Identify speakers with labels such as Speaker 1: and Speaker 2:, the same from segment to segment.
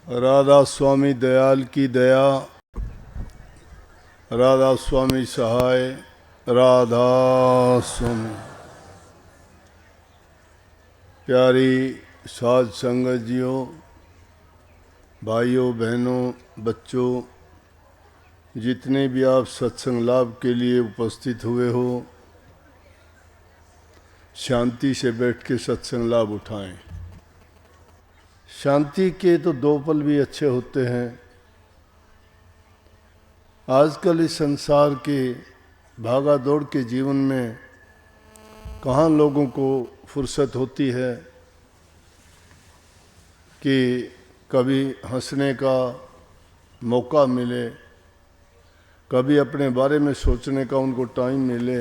Speaker 1: राधा स्वामी दयाल की दया, राधा स्वामी सहाय, राधा स्वामी। प्यारी साध संगत जियों, भाइयों बहनों, बच्चों, जितने भी आप सत्संग लाभ के लिए उपस्थित हुए हो, शांति से बैठ के सत्संग लाभ उठाएं। शांति के तो दो पल भी अच्छे होते हैं। आजकल इस संसार के भागा दौड़ के जीवन में कहाँ लोगों को फुर्सत होती है कि कभी हंसने का मौका मिले, कभी अपने बारे में सोचने का उनको टाइम मिले,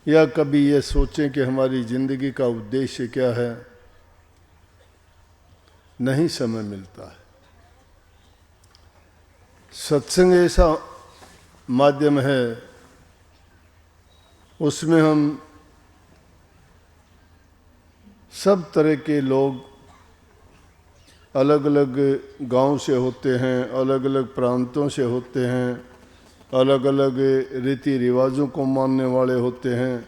Speaker 1: या कभी ये सोचें कि हमारी ज़िंदगी का उद्देश्य क्या है। नहीं समय मिलता है। सत्संग ऐसा माध्यम है, उसमें हम सब तरह के लोग अलग अलग गांव से होते हैं, अलग अलग प्रांतों से होते हैं, अलग अलग रीति रिवाजों को मानने वाले होते हैं।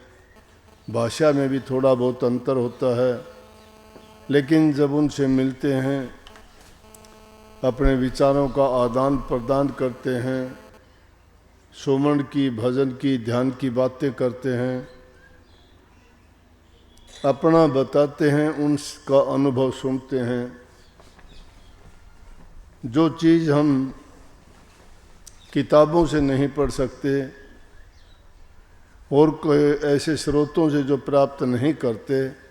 Speaker 1: भाषा में भी थोड़ा बहुत अंतर होता है, लेकिन जब उनसे मिलते हैं, अपने विचारों का आदान प्रदान करते हैं, सुमन की, भजन की, ध्यान की बातें करते हैं, अपना बताते हैं, उनका अनुभव सुनते हैं। जो चीज़ हम किताबों से नहीं पढ़ सकते और कोई ऐसे स्रोतों से जो प्राप्त नहीं करते,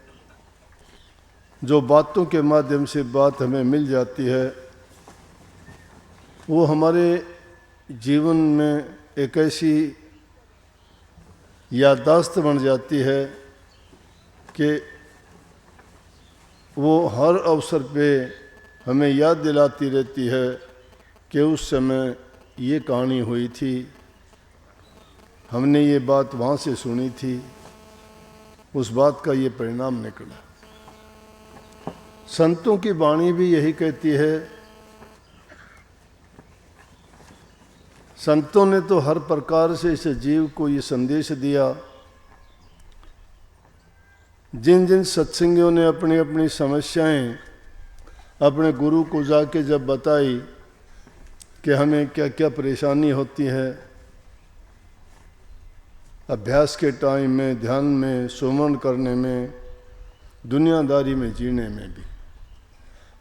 Speaker 1: जो बातों के माध्यम से बात हमें मिल जाती है, वो हमारे जीवन में एक ऐसी याददाश्त बन जाती है कि वो हर अवसर पे हमें याद दिलाती रहती है कि उस समय ये कहानी हुई थी, हमने ये बात वहाँ से सुनी थी, उस बात का ये परिणाम निकला। संतों की वाणी भी यही कहती है। संतों ने तो हर प्रकार से इस जीव को ये संदेश दिया। जिन जिन सत्संगियों ने अपनी अपनी समस्याएं अपने गुरु को जाके जब बताई कि हमें क्या क्या परेशानी होती है, अभ्यास के टाइम में, ध्यान में, सुमन करने में, दुनियादारी में जीने में भी,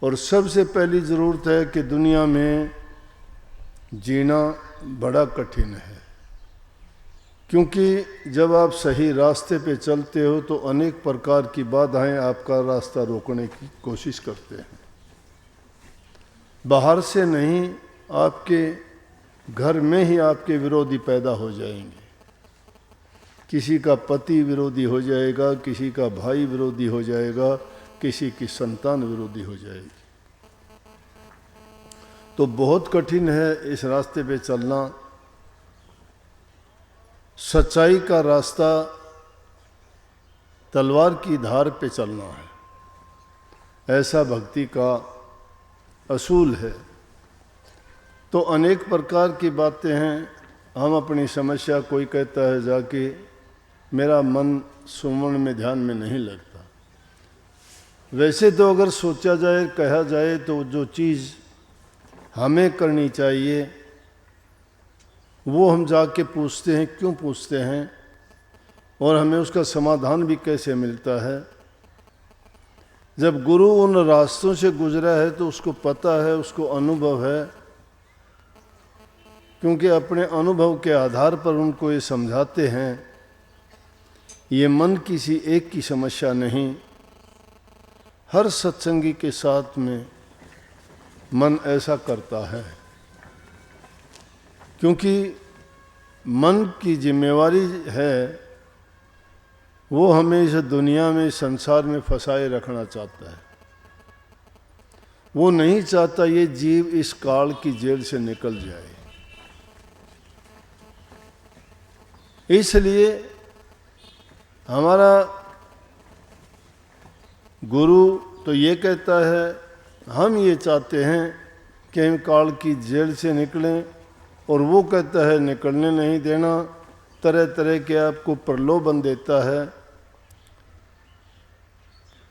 Speaker 1: और सबसे पहली ज़रूरत है कि दुनिया में जीना बड़ा कठिन है, क्योंकि जब आप सही रास्ते पे चलते हो तो अनेक प्रकार की बाधाएं आपका रास्ता रोकने की कोशिश करते हैं। बाहर से नहीं, आपके घर में ही आपके विरोधी पैदा हो जाएंगे। किसी का पति विरोधी हो जाएगा, किसी का भाई विरोधी हो जाएगा, किसी की संतान विरोधी हो जाएगी। तो बहुत कठिन है इस रास्ते पे चलना। सच्चाई का रास्ता तलवार की धार पे चलना है, ऐसा भक्ति का असूल है। तो अनेक प्रकार की बातें हैं। हम अपनी समस्या, कोई कहता है जाके मेरा मन सुमन में, ध्यान में नहीं लगता। वैसे तो अगर सोचा जाए, कहा जाए, तो जो चीज़ हमें करनी चाहिए वो हम जाके पूछते हैं। क्यों पूछते हैं और हमें उसका समाधान भी कैसे मिलता है? जब गुरु उन रास्तों से गुजरा है तो उसको पता है, उसको अनुभव है, क्योंकि अपने अनुभव के आधार पर उनको ये समझाते हैं। ये मन किसी एक की समस्या नहीं, हर सत्संगी के साथ में मन ऐसा करता है, क्योंकि मन की जिम्मेवारी है, वो हमें इस दुनिया में, संसार में फंसाए रखना चाहता है। वो नहीं चाहता ये जीव इस काल की जेल से निकल जाए। इसलिए हमारा गुरु तो ये कहता है हम ये चाहते हैं कि हम काल की जेल से निकलें, और वो कहता है निकलने नहीं देना, तरह तरह के आपको प्रलोभन देता है,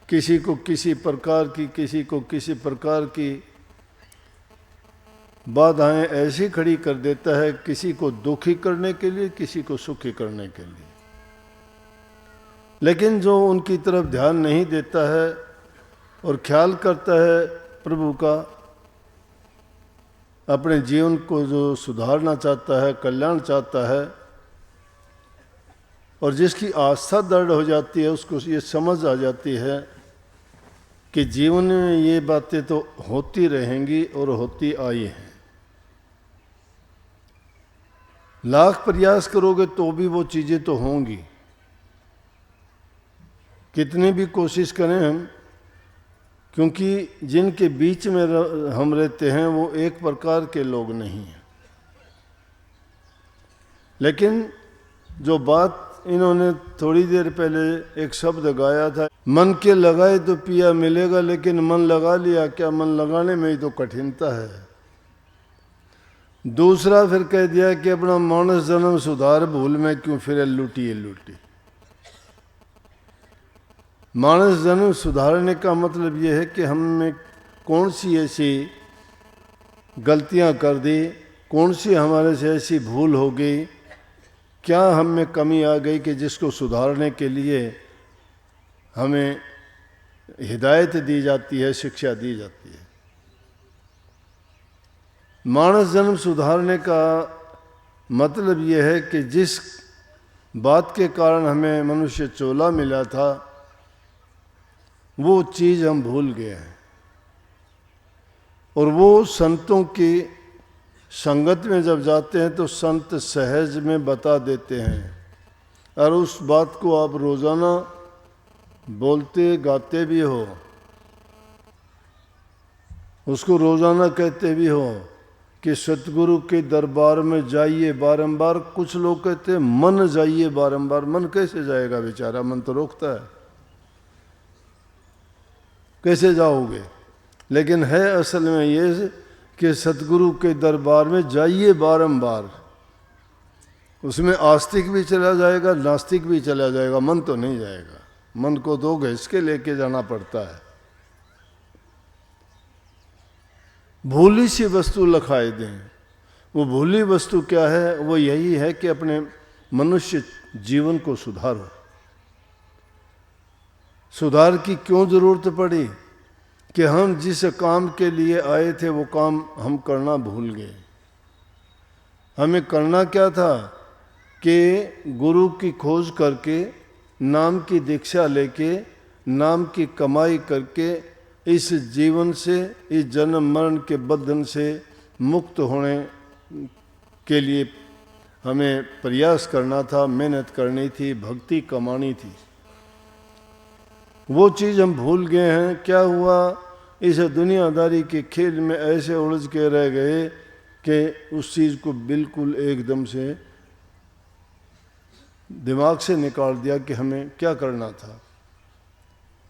Speaker 1: किसी को किसी प्रकार की, किसी को किसी प्रकार की बाधाएं ऐसी खड़ी कर देता है, किसी को दुखी करने के लिए, किसी को सुखी करने के लिए। लेकिन जो उनकी तरफ ध्यान नहीं देता है और ख्याल करता है प्रभु का, अपने जीवन को जो सुधारना चाहता है, कल्याण चाहता है, और जिसकी आस्था दृढ़ हो जाती है, उसको ये समझ आ जाती है कि जीवन में ये बातें तो होती रहेंगी और होती आई हैं। लाख प्रयास करोगे तो भी वो चीज़ें तो होंगी, कितनी भी कोशिश करें हम, क्योंकि जिनके बीच में हम रहते हैं वो एक प्रकार के लोग नहीं हैं। लेकिन जो बात इन्होंने थोड़ी देर पहले एक शब्द गाया था, मन के लगाए तो पिया मिलेगा, लेकिन मन लगा लिया क्या, मन लगाने में ही तो कठिनता है। दूसरा फिर कह दिया कि अपना मानस जन्म सुधार, भूल में क्यों फिर लूटी लूटी। मानस जन्म सुधारने का मतलब यह है कि हम में कौन सी ऐसी गलतियां कर दी, कौन सी हमारे से ऐसी भूल हो गई, क्या हम में कमी आ गई कि जिसको सुधारने के लिए हमें हिदायत दी जाती है, शिक्षा दी जाती है। मानस जन्म सुधारने का मतलब यह है कि जिस बात के कारण हमें मनुष्य चोला मिला था, वो चीज़ हम भूल गए हैं, और वो संतों की संगत में जब जाते हैं तो संत सहज में बता देते हैं, और उस बात को आप रोज़ाना बोलते गाते भी हो, उसको रोज़ाना कहते भी हो कि सतगुरु के दरबार में जाइए बारंबार। कुछ लोग कहते हैं मन जाइए बारंबार। मन कैसे जाएगा बेचारा, मन तो रोकता है, कैसे जाओगे। लेकिन है असल में ये कि सतगुरु के दरबार में जाइए बारंबार। उसमें आस्तिक भी चला जाएगा, नास्तिक भी चला जाएगा, मन तो नहीं जाएगा। मन को दो घिस के लेके जाना पड़ता है। भूली सी वस्तु लखाए दें। वो भूली वस्तु क्या है, वो यही है कि अपने मनुष्य जीवन को सुधारो। सुधार की क्यों जरूरत पड़ी कि हम जिस काम के लिए आए थे वो काम हम करना भूल गए। हमें करना क्या था कि गुरु की खोज करके, नाम की दीक्षा लेके, नाम की कमाई करके इस जीवन से, इस जन्म मरण के बंधन से मुक्त होने के लिए हमें प्रयास करना था, मेहनत करनी थी, भक्ति कमानी थी। वो चीज़ हम भूल गए हैं। क्या हुआ, इस दुनियादारी के खेल में ऐसे उलझ के रह गए कि उस चीज़ को बिल्कुल एकदम से दिमाग से निकाल दिया कि हमें क्या करना था।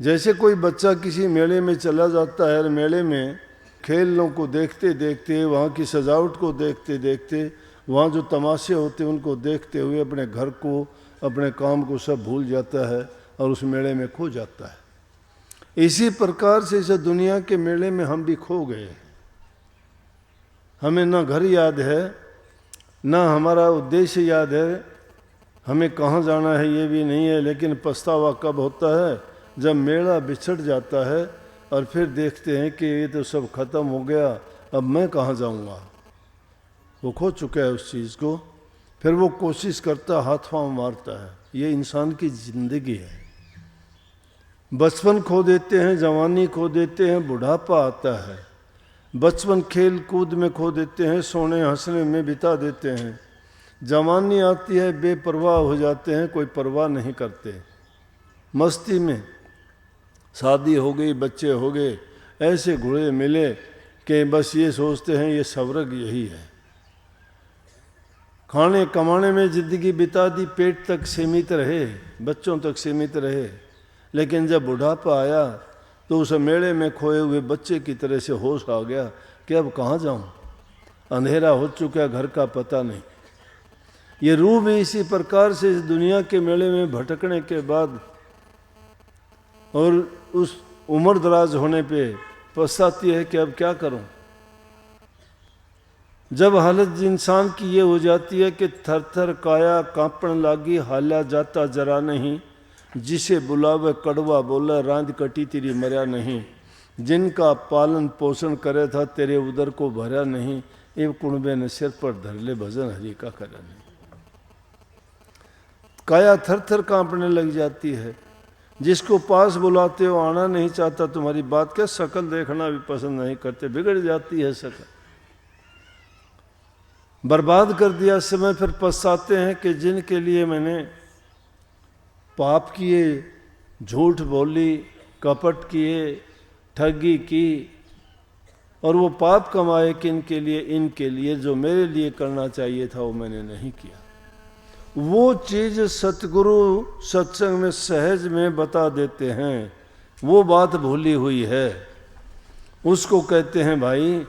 Speaker 1: जैसे कोई बच्चा किसी मेले में चला जाता है और मेले में खेलों को देखते देखते, वहाँ की सजावट को देखते देखते, वहाँ जो तमाशे होते हैं उनको देखते हुए अपने घर को, अपने काम को सब भूल जाता है और उस मेले में खो जाता है। इसी प्रकार से इस दुनिया के मेले में हम भी खो गए। हमें ना घर याद है, ना हमारा उद्देश्य याद है, हमें कहाँ जाना है ये भी नहीं है। लेकिन पछतावा कब होता है, जब मेला बिछड़ जाता है और फिर देखते हैं कि ये तो सब खत्म हो गया, अब मैं कहाँ जाऊँगा। वो खो चुका है उस चीज़ को। फिर वो कोशिश करता, हाथ पांव मारता है। ये इंसान की ज़िंदगी है। बचपन खो देते हैं, जवानी खो देते हैं, बुढ़ापा आता है। बचपन खेल कूद में खो देते हैं, सोने हंसने में बिता देते हैं। जवानी आती है, बेपरवाह हो जाते हैं, कोई परवाह नहीं करते। मस्ती में शादी हो गई, बच्चे हो गए, ऐसे घोड़े मिले कि बस ये सोचते हैं ये स्वर्ग यही है। खाने कमाने में ज़िंदगी बिता दी, पेट तक सीमित रहे, बच्चों तक सीमित रहे। लेकिन जब बुढ़ापा आया तो उस मेले में खोए हुए बच्चे की तरह से होश आ गया कि अब कहाँ जाऊं, अंधेरा हो चुका, घर का पता नहीं। ये रूह भी इसी प्रकार से इस दुनिया के मेले में भटकने के बाद और उस उम्र दराज होने पे पछताती है कि अब क्या करूं। जब हालत इंसान की ये हो जाती है कि थर थर काया कांपण लागी, हाल्या जाता जरा नहीं, जिसे बुलावे कड़वा बोला, रांद कटी तेरी मर्या नहीं, जिनका पालन पोषण करे था तेरे उदर को भरा नहीं, एव कुणबे ने सिर पर धर ले भजन हरि का करा नहीं। काया थर थर कांपने लग जाती है, जिसको पास बुलाते हो आना नहीं चाहता, तुम्हारी बात क्या, शक्ल देखना भी पसंद नहीं करते, बिगड़ जाती है शक्ल, बर्बाद कर दिया समय। फिर पछताते हैं कि जिनके लिए मैंने पाप किए, झूठ बोली, कपट किए, ठगी की, और वो पाप कमाए किनके लिए, इनके लिए, जो मेरे लिए करना चाहिए था वो मैंने नहीं किया। वो चीज़ सतगुरु सत्संग में सहज में बता देते हैं, वो बात भूली हुई है। उसको कहते हैं भाई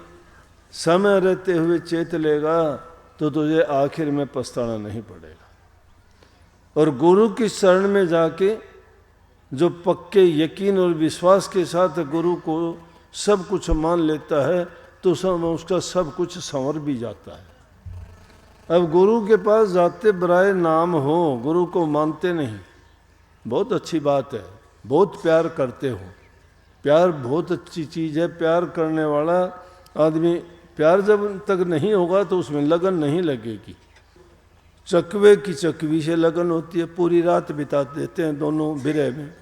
Speaker 1: समय रहते हुए चेत लेगा तो तुझे आखिर में पछताना नहीं पड़ेगा। और गुरु की शरण में जाके जो पक्के यकीन और विश्वास के साथ गुरु को सब कुछ मान लेता है तो सब उसका सब कुछ संवर भी जाता है। अब गुरु के पास जाते बराए नाम हो, गुरु को मानते नहीं, बहुत अच्छी बात है, बहुत प्यार करते हो, प्यार बहुत अच्छी चीज़ है। प्यार करने वाला आदमी, प्यार जब तक नहीं होगा तो उसमें लगन नहीं लगेगी। चकवे की चकवी से लगन होती है, पूरी रात बिता देते हैं दोनों बिरह में,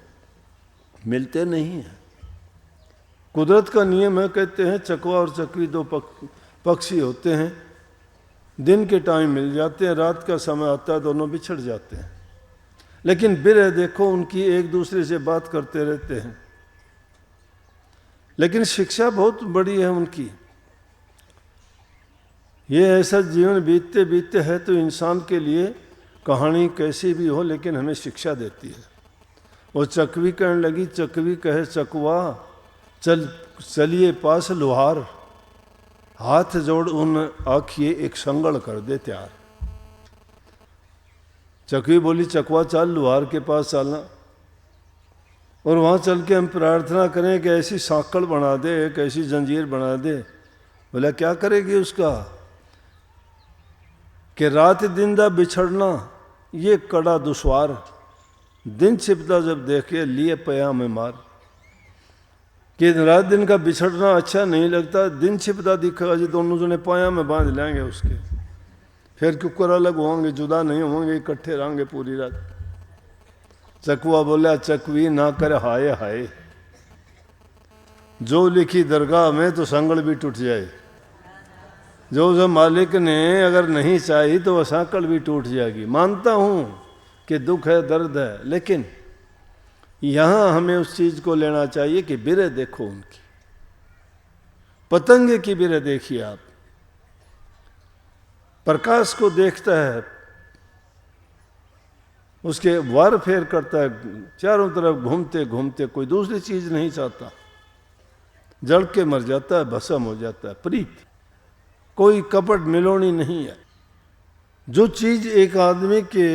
Speaker 1: मिलते नहीं हैं। कुदरत का नियम है, कहते हैं चकवा और चकवी दो पक्षी होते हैं, दिन के टाइम मिल जाते हैं, रात का समय आता है दोनों बिछड़ जाते हैं। लेकिन बिरह देखो उनकी एक दूसरे से बात करते रहते हैं। लेकिन शिक्षा बहुत बड़ी है उनकी। ये ऐसा जीवन बीतते बीतते है तो इंसान के लिए कहानी कैसी भी हो लेकिन हमें शिक्षा देती है। वो चकवी कहने लगी, चकवी कहे चकवा चलिए पास लोहार, हाथ जोड़ उन आखिए एक संगड़ कर दे तैयार। चकवी बोली चकवा चल लोहार के पास चलना, और वहाँ चल के हम प्रार्थना करें कि ऐसी सांकड़ बना दे, एक ऐसी जंजीर बना दे। बोला क्या करेगी उसका, कि रात दिन दा बिछड़ना ये कड़ा दुश्वार, दिन छिपदा जब देखे लिए पया में मार। कि रात दिन का बिछड़ना अच्छा नहीं लगता, दिन छिपदा दिखेगा जी दोनों जने पाया में बांध लेंगे उसके, फिर कुकर अलग होंगे, जुदा नहीं होंगे, इकट्ठे रहेंगे पूरी रात। चकवा बोला चकवी ना कर हाय हाय, जो लिखी दरगाह में तो संगल भी टूट जाए, जो मालिक ने अगर नहीं चाही तो वह सांकड़ भी टूट जाएगी। मानता हूं कि दुख है, दर्द है, लेकिन यहां हमें उस चीज को लेना चाहिए कि बिरह देखो उनकी। पतंगे की बिरह देखिए आप, प्रकाश को देखता है, उसके वार फेर करता है, चारों तरफ घूमते घूमते कोई दूसरी चीज नहीं चाहता, जल के मर जाता है, भस्म हो जाता है। प्रीत, कोई कपट मिलोनी नहीं है। जो चीज एक आदमी के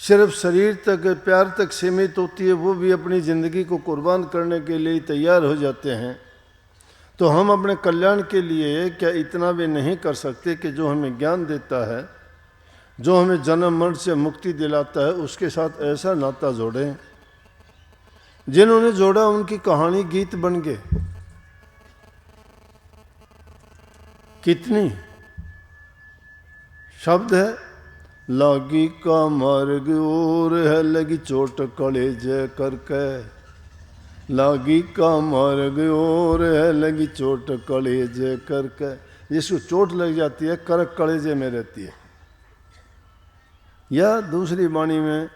Speaker 1: सिर्फ शरीर तक, प्यार तक सीमित होती है, वो भी अपनी ज़िंदगी को कुर्बान करने के लिए तैयार हो जाते हैं। तो हम अपने कल्याण के लिए क्या इतना भी नहीं कर सकते कि जो हमें ज्ञान देता है, जो हमें जन्म मरण से मुक्ति दिलाता है, उसके साथ ऐसा नाता जोड़ें। जिन्होंने जोड़ा उनकी कहानी गीत बन गए। कितनी शब्द है, लागी का मार्ग और है लगी चोट कलेज करके, लागी का मार्ग और है लगी चोट कलेज करके। जिसको चोट लग जाती है करक कलेजे में रहती है। या दूसरी वाणी में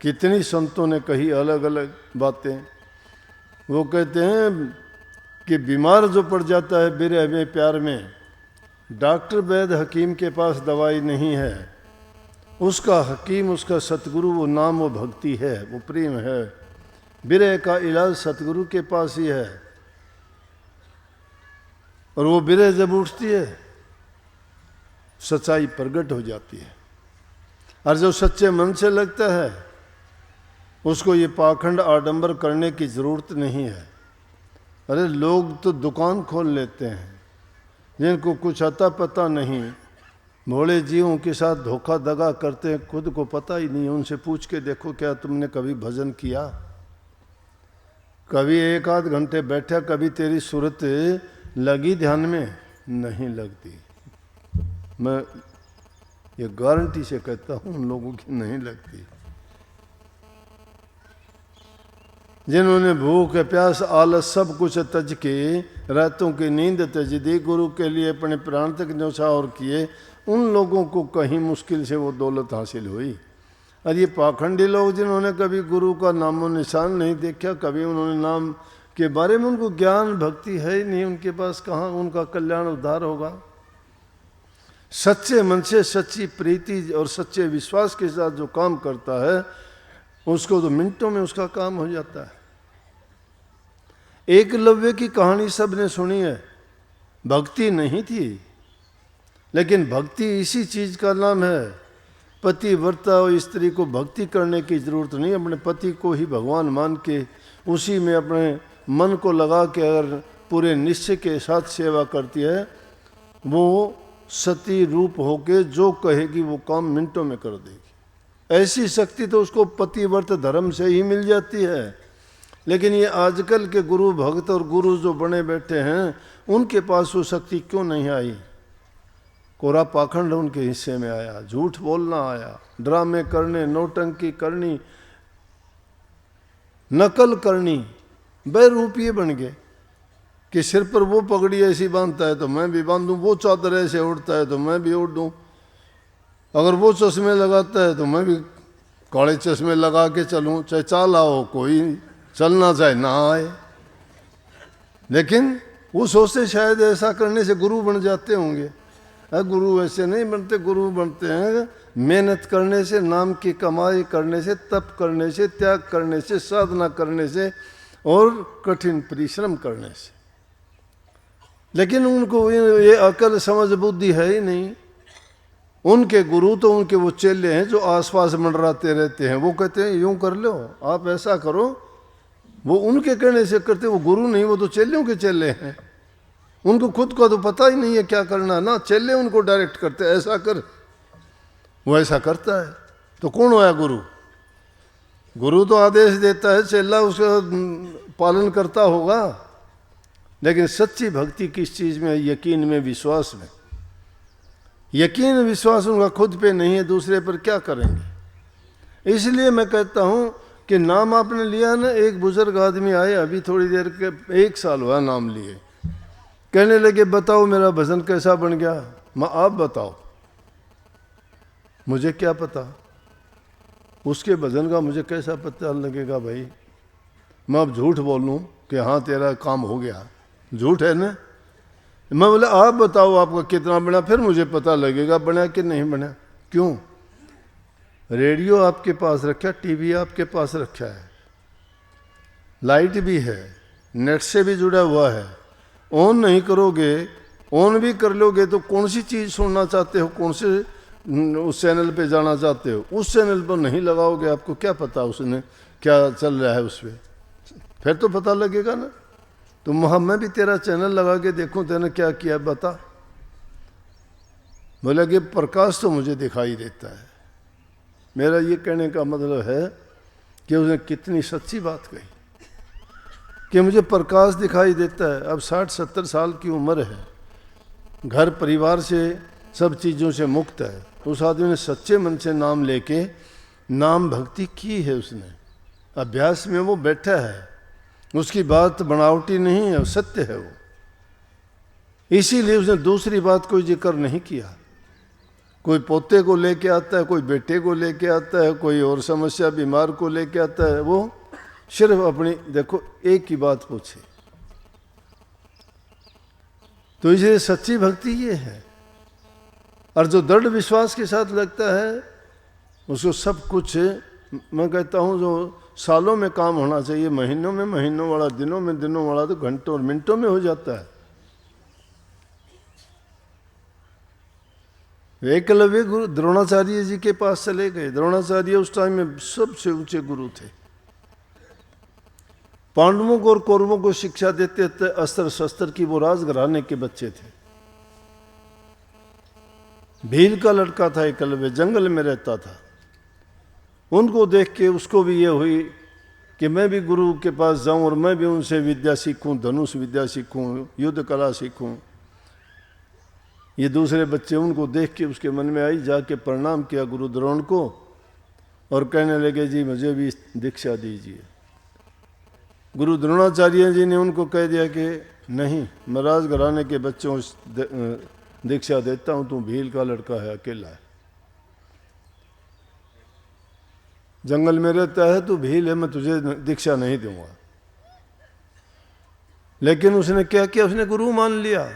Speaker 1: कितनी संतों ने कही अलग अलग बातें। वो कहते हैं कि बीमार जो पड़ जाता है बिरह में, प्यार में, डॉक्टर वैद्य हकीम के पास दवाई नहीं है, उसका हकीम, उसका सतगुरु, वो नाम, वो भक्ति है, वो प्रेम है। विरह का इलाज सतगुरु के पास ही है। और वो विरह जब उठती है सच्चाई प्रकट हो जाती है। और जो सच्चे मन से लगता है उसको ये पाखंड आडंबर करने की ज़रूरत नहीं है। अरे लोग तो दुकान खोल लेते हैं जिनको कुछ अता पता नहीं, भोले जीवों के साथ धोखा दगा करते हैं, खुद को पता ही नहीं। उनसे पूछ के देखो क्या तुमने कभी भजन किया, कभी एक आध घंटे बैठा, कभी तेरी सूरत लगी ध्यान में? नहीं लगती। मैं ये गारंटी से कहता हूँ उन लोगों की नहीं लगती। जिन्होंने भूख प्यास आलस सब कुछ तज के, रातों की नींद तज दी, गुरु के लिए अपने प्राण तक न्यौछावर किए, उन लोगों को कहीं मुश्किल से वो दौलत हासिल हुई। और ये पाखंडी लोग जिन्होंने कभी गुरु का नामो निशान नहीं देखा, कभी उन्होंने नाम के बारे में उनको ज्ञान भक्ति है ही नहीं उनके पास, कहाँ उनका कल्याण उद्धार होगा। सच्चे मन से सच्ची प्रीति और सच्चे विश्वास के साथ जो काम करता है उसको तो मिनटों में उसका काम हो जाता है। एकलव्य की कहानी सबने सुनी है, भक्ति नहीं थी, लेकिन भक्ति इसी चीज का नाम है। पतिव्रता और स्त्री को भक्ति करने की जरूरत नहीं, अपने पति को ही भगवान मान के उसी में अपने मन को लगा के अगर पूरे निश्चय के साथ सेवा करती है, वो सती रूप होके जो कहेगी वो काम मिनटों में कर देगी। ऐसी शक्ति तो उसको पतिव्रत धर्म से ही मिल जाती है। लेकिन ये आजकल के गुरु भक्त और गुरु जो बने बैठे हैं उनके पास वो शक्ति क्यों नहीं आई? कोरा पाखंड उनके हिस्से में आया, झूठ बोलना आया, ड्रामे करने, नौटंकी करनी, नकल करनी, बेरूपिये बन गए कि सिर पर वो पगड़ी ऐसी बांधता है तो मैं भी बांधूं, वो चादर ऐसे उड़ता है तो मैं भी उड़ दूं, अगर वो चश्मे लगाता है तो मैं भी काले चश्मे लगा के चलूं, चाहे चाल आओ, कोई चलना चाहे ना आए। लेकिन वो सोचते शायद ऐसा करने से गुरु बन जाते होंगे। गुरु ऐसे नहीं बनते, गुरु बनते हैं मेहनत करने से, नाम की कमाई करने से, तप करने से, त्याग करने से, साधना करने से और कठिन परिश्रम करने से। लेकिन उनको ये अकल समझ बुद्धि है ही नहीं। उनके गुरु तो उनके वो चेले हैं जो आसपास मंडराते रहते हैं, वो कहते हैं यूं कर लो, आप ऐसा करो, वो उनके कहने से करते, वो गुरु नहीं, वो तो चेलों के चेले हैं। उनको खुद को तो पता ही नहीं है क्या करना ना, चेले उनको डायरेक्ट करते हैं ऐसा कर, वो ऐसा करता है। तो कौन होया गुरु? गुरु तो आदेश देता है, चेला उसका पालन करता होगा। लेकिन सच्ची भक्ति किस चीज में? यकीन में, विश्वास में। यकीन विश्वास उनका खुद पे नहीं है, दूसरे पर क्या करेंगे? इसलिए मैं कहता हूं कि नाम आपने लिया ना, एक बुजुर्ग आदमी आए अभी थोड़ी देर के, 1 साल हुआ नाम लिए, कहने लगे बताओ मेरा भजन कैसा बन गया। मैं आप बताओ, मुझे क्या पता उसके भजन का, मुझे कैसा पता लगेगा भाई? मैं अब झूठ बोलूं कि हाँ तेरा काम हो गया, झूठ है ना। मैं बोला आप बताओ आपका कितना बना, फिर मुझे पता लगेगा बना कि नहीं बना। क्यों? रेडियो आपके पास रखा, टीवी आपके पास रखा है, लाइट भी है, नेट से भी जुड़ा हुआ है, ऑन नहीं करोगे, ऑन भी कर लोगे तो कौन सी चीज़ सुनना चाहते हो, कौन से उस चैनल पे जाना चाहते हो, उस चैनल पर नहीं लगाओगे, आपको क्या पता उसने क्या चल रहा है उस पर? फिर तो पता लगेगा ना। तो मैं भी तेरा चैनल लगा के देखूं तेने क्या किया बता। बोला कि प्रकाश तो मुझे दिखाई देता है। मेरा ये कहने का मतलब है कि उसने कितनी सच्ची बात कही कि मुझे प्रकाश दिखाई देता है। अब 60-70 साल की उम्र है, घर परिवार से सब चीज़ों से मुक्त है। उस आदमी ने सच्चे मन से नाम लेके नाम भक्ति की है, उसने अभ्यास में वो बैठा है, उसकी बात बनावटी नहीं है, सत्य है वो। इसीलिए उसने दूसरी बात कोई जिक्र नहीं किया। कोई पोते को लेके आता है, कोई बेटे को लेके आता है, कोई और समस्या बीमार को लेके आता है, वो सिर्फ अपनी देखो एक ही बात पूछे। तो इसलिए सच्ची भक्ति ये है। और जो दृढ़ विश्वास के साथ लगता है उसको सब कुछ, मैं कहता हूँ जो सालों में काम होना चाहिए, महीनों में महीनों वाला, दिनों में दिनों वाला तो घंटों और मिनटों में हो जाता है। एकलव्य गुरु द्रोणाचार्य जी के पास चले गए। द्रोणाचार्य उस टाइम में सबसे ऊंचे गुरु थे। पांडवों को और कौरवों को शिक्षा देते थे अस्त्र शस्त्र की। वो राजघराने के बच्चे थे। भील का लड़का था एकलव्य, जंगल में रहता था। उनको देख के उसको भी ये हुई कि मैं भी गुरु के पास जाऊं और मैं भी उनसे विद्या सीखूं, धनुष विद्या सीखूं, युद्ध कला सीखूं। ये दूसरे बच्चे उनको देख के उसके मन में आई, जाके प्रणाम किया गुरु द्रोण को और कहने लगे जी मुझे भी दीक्षा दीजिए। गुरु द्रोणाचार्य जी ने उनको कह दिया कि नहीं, मैं राजघराने के बच्चों को दीक्षा देता हूं, तू भील का लड़का है, अकेला है, जंगल में रहता है, तू भील है, मैं तुझे दीक्षा नहीं दूंगा। लेकिन उसने क्या किया, उसने गुरु मान लिया,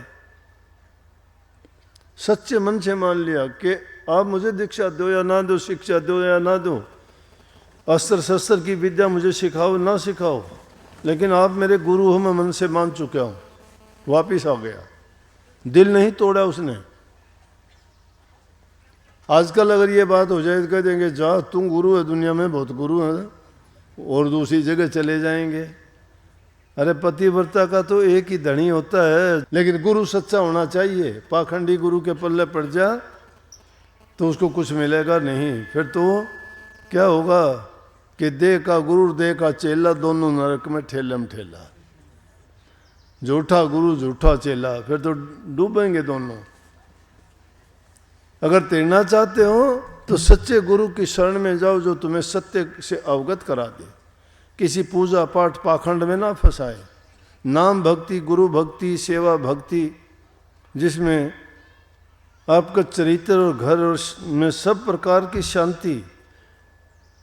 Speaker 1: सच्चे मन से मान लिया कि आप मुझे दीक्षा दो या ना दो, शिक्षा दो या ना दो, अस्त्र शस्त्र की विद्या मुझे सिखाओ ना सिखाओ, लेकिन आप मेरे गुरु हो, मैं मन से मान चुका हूं। वापिस आ गया, दिल नहीं तोड़ा उसने। आजकल अगर ये बात हो जाए तो कह देंगे जा तुम गुरु है, दुनिया में बहुत गुरु हैं और दूसरी जगह चले जाएंगे। अरे पतिव्रता का तो एक ही धनी होता है, लेकिन गुरु सच्चा होना चाहिए। पाखंडी गुरु के पल्ले पड़ जा तो उसको कुछ मिलेगा नहीं। फिर तो क्या होगा कि देह का गुरु देह का चेला, दोनों नरक में ठेलम ठेला। झूठा गुरु झूठा चेला, फिर तो डूबेंगे दोनों। अगर तैरना चाहते हो तो सच्चे गुरु की शरण में जाओ जो तुम्हें सत्य से अवगत करा दे। किसी पूजा पाठ पाखंड में ना फंसाए। नाम भक्ति, गुरु भक्ति, सेवा भक्ति, जिसमें आपका चरित्र और घर और में सब प्रकार की शांति।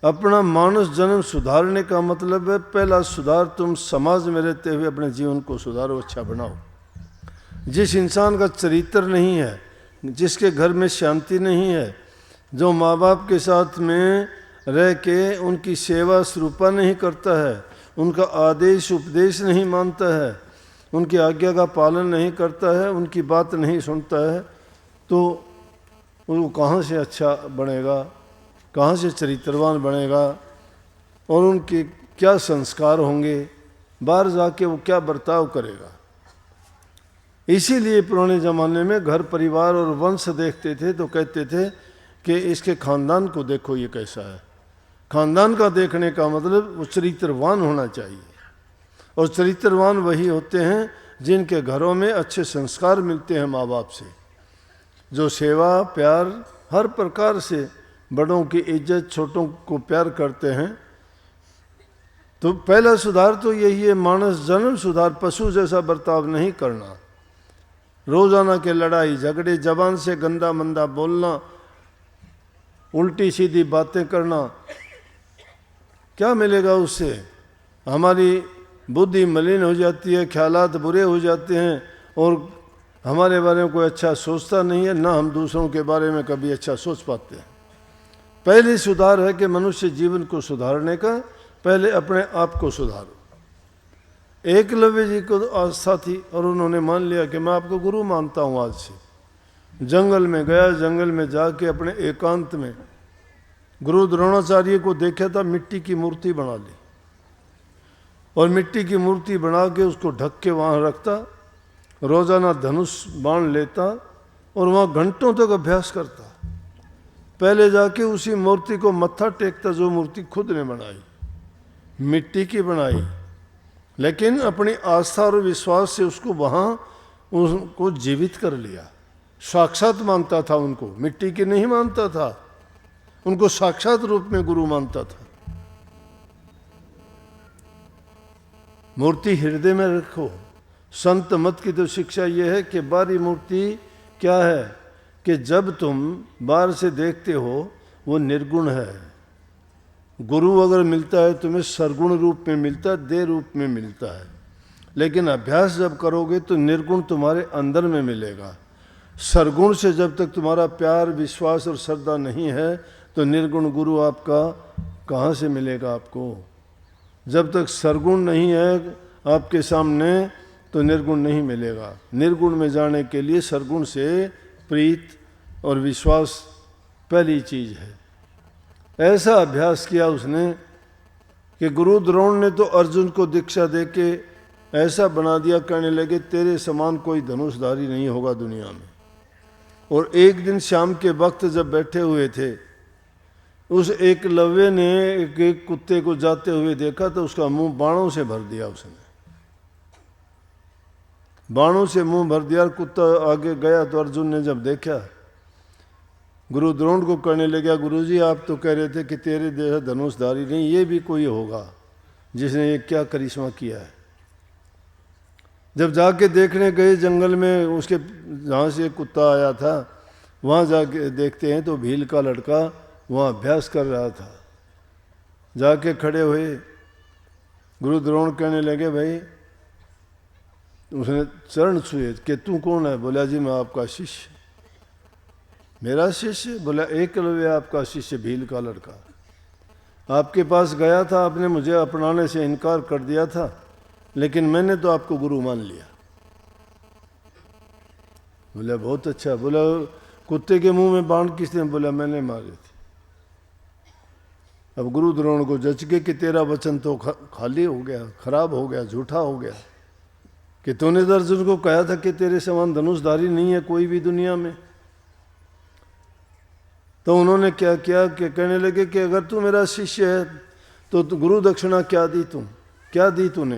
Speaker 1: अपना मानस जन्म सुधारने का मतलब है पहला सुधार तुम समाज में रहते हुए अपने जीवन को सुधारो, अच्छा बनाओ। जिस इंसान का चरित्र नहीं है, जिसके घर में शांति नहीं है, जो माँ बाप के साथ में रह के उनकी सेवा स्वरूपा नहीं करता है, उनका आदेश उपदेश नहीं मानता है, उनकी आज्ञा का पालन नहीं करता है, उनकी बात नहीं सुनता है, तो वो कहाँ से अच्छा बनेगा, कहाँ से चरित्रवान बनेगा और उनके क्या संस्कार होंगे, बाहर जाके वो क्या बर्ताव करेगा। इसीलिए पुराने ज़माने में घर परिवार और वंश देखते थे तो कहते थे कि इसके खानदान को देखो ये कैसा है। खानदान का देखने का मतलब वो चरित्रवान होना चाहिए, और चरित्रवान वही होते हैं जिनके घरों में अच्छे संस्कार मिलते हैं माँ बाप से, जो सेवा प्यार हर प्रकार से बड़ों की इज्जत, छोटों को प्यार करते हैं। तो पहला सुधार तो यही है, मानस जन्म सुधार। पशु जैसा बर्ताव नहीं करना, रोजाना के लड़ाई झगड़े, जबान से गंदा मंदा बोलना, उल्टी सीधी बातें करना, क्या मिलेगा उससे? हमारी बुद्धि मलिन हो जाती है, ख्यालात बुरे हो जाते हैं और हमारे बारे में कोई अच्छा सोचता नहीं है, ना हम दूसरों के बारे में कभी अच्छा सोच पाते हैं। पहले सुधार है कि मनुष्य जीवन को सुधारने का पहले अपने आप को सुधारो। एकलव्य जी को आस्था थी और उन्होंने मान लिया कि मैं आपको गुरु मानता हूँ। आज से जंगल में गया, जंगल में जाके अपने एकांत में गुरु द्रोणाचार्य को देखा था, मिट्टी की मूर्ति बना ली और मिट्टी की मूर्ति बना के उसको ढक के वहाँ रखता, रोजाना धनुष बाण लेता और वहाँ घंटों तक अभ्यास करता। पहले जाके उसी मूर्ति को मत्था टेकता जो मूर्ति खुद ने बनाई, मिट्टी की बनाई, लेकिन अपनी आस्था और विश्वास से उसको वहाँ उनको जीवित कर लिया। साक्षात मानता था उनको, मिट्टी की नहीं मानता था, उनको साक्षात रूप में गुरु मानता था। मूर्ति हृदय में रखो। संत मत की तो शिक्षा यह है कि बाहरी मूर्ति क्या है कि जब तुम बाहर से देखते हो वो निर्गुण है। गुरु अगर मिलता है तुम्हें सरगुण रूप में मिलता है, देह रूप में मिलता है, लेकिन अभ्यास जब करोगे तो निर्गुण तुम्हारे अंदर में मिलेगा। सरगुण से जब तक तुम्हारा प्यार विश्वास और श्रद्धा नहीं है तो निर्गुण गुरु आपका कहाँ से मिलेगा आपको? जब तक सरगुण नहीं है आपके सामने तो निर्गुण नहीं मिलेगा। निर्गुण में जाने के लिए सरगुण से प्रीत और विश्वास पहली चीज है। ऐसा अभ्यास किया उसने कि गुरु द्रोण ने तो अर्जुन को दीक्षा देके ऐसा बना दिया, कहने लगे तेरे समान कोई धनुषधारी नहीं होगा दुनिया में। और एक दिन शाम के वक्त जब बैठे हुए थे, उस एकलव्य ने एक कुत्ते को जाते हुए देखा तो उसका मुंह बाणों से भर दिया। उसने बाणों से मुंह भर दिया। कुत्ता आगे गया तो अर्जुन ने जब देखा, गुरु द्रोण को कहने लगा, गुरुजी आप तो कह रहे थे कि तेरे देह धनुषधारी नहीं, ये भी कोई होगा जिसने ये क्या करिश्मा किया है। जब जाके देखने गए जंगल में, उसके जहाँ से कुत्ता आया था वहाँ जाके देखते हैं तो भील का लड़का वहाँ अभ्यास कर रहा था। जाके खड़े हुए, गुरु द्रोण कहने लगे, भाई उसने चरण छुए कि तू कौन है? बोला जी मैं आपका शिष्य। मेरा शिष्य? बोला एकलव्य आपका शिष्य भील का लड़का। आपके पास गया था, आपने मुझे अपनाने से इनकार कर दिया था, लेकिन मैंने तो आपको गुरु मान लिया। बोला बहुत अच्छा। बोला कुत्ते के मुंह में बाण किसने? बोला मैंने मारे थे। अब गुरु द्रोण को जच के कि तेरा वचन तो खाली हो गया, खराब हो गया, झूठा हो गया, कि तूने तो अर्जुन को कहा था कि तेरे समान धनुषधारी नहीं है कोई भी दुनिया में। तो उन्होंने क्या किया कि कहने लगे कि अगर तू मेरा शिष्य है तो गुरु दक्षिणा क्या दी? तू क्या दी तूने?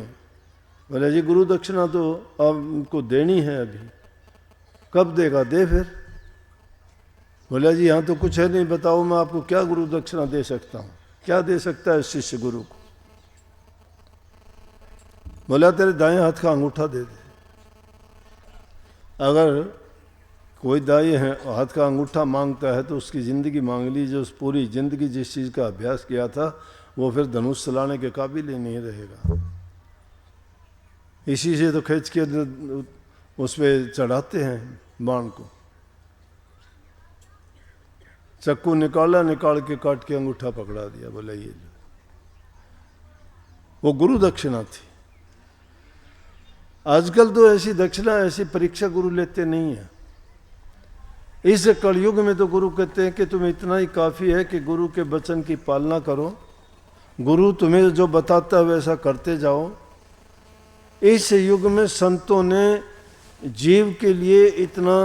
Speaker 1: बोले जी गुरु दक्षिणा तो आपको देनी है। अभी कब देगा? दे फिर। बोला जी यहाँ तो कुछ है नहीं, बताओ मैं आपको क्या गुरु दक्षिणा दे सकता हूँ? क्या दे सकता है शिष्य गुरु को? बोला तेरे दाएं हाथ का अंगूठा दे दे। अगर कोई दाएं हाथ का अंगूठा मांगता है तो उसकी ज़िंदगी मांग ली, जो उस पूरी ज़िंदगी जिस चीज़ का अभ्यास किया था वो फिर धनुष चलाने के काबिल ही नहीं रहेगा। इसी से तो खींच के उस पर चढ़ाते हैं बाण को। चक्कू निकाला, निकाल के काट के अंगूठा पकड़ा दिया। बोला ये वो गुरु दक्षिणा थी। आजकल तो ऐसी दक्षिणा, ऐसी परीक्षा गुरु लेते नहीं है। इस कलयुग में तो गुरु कहते हैं कि तुम्हें इतना ही काफ़ी है कि गुरु के वचन की पालना करो, गुरु तुम्हें जो बताता है वैसा करते जाओ। इस युग में संतों ने जीव के लिए इतना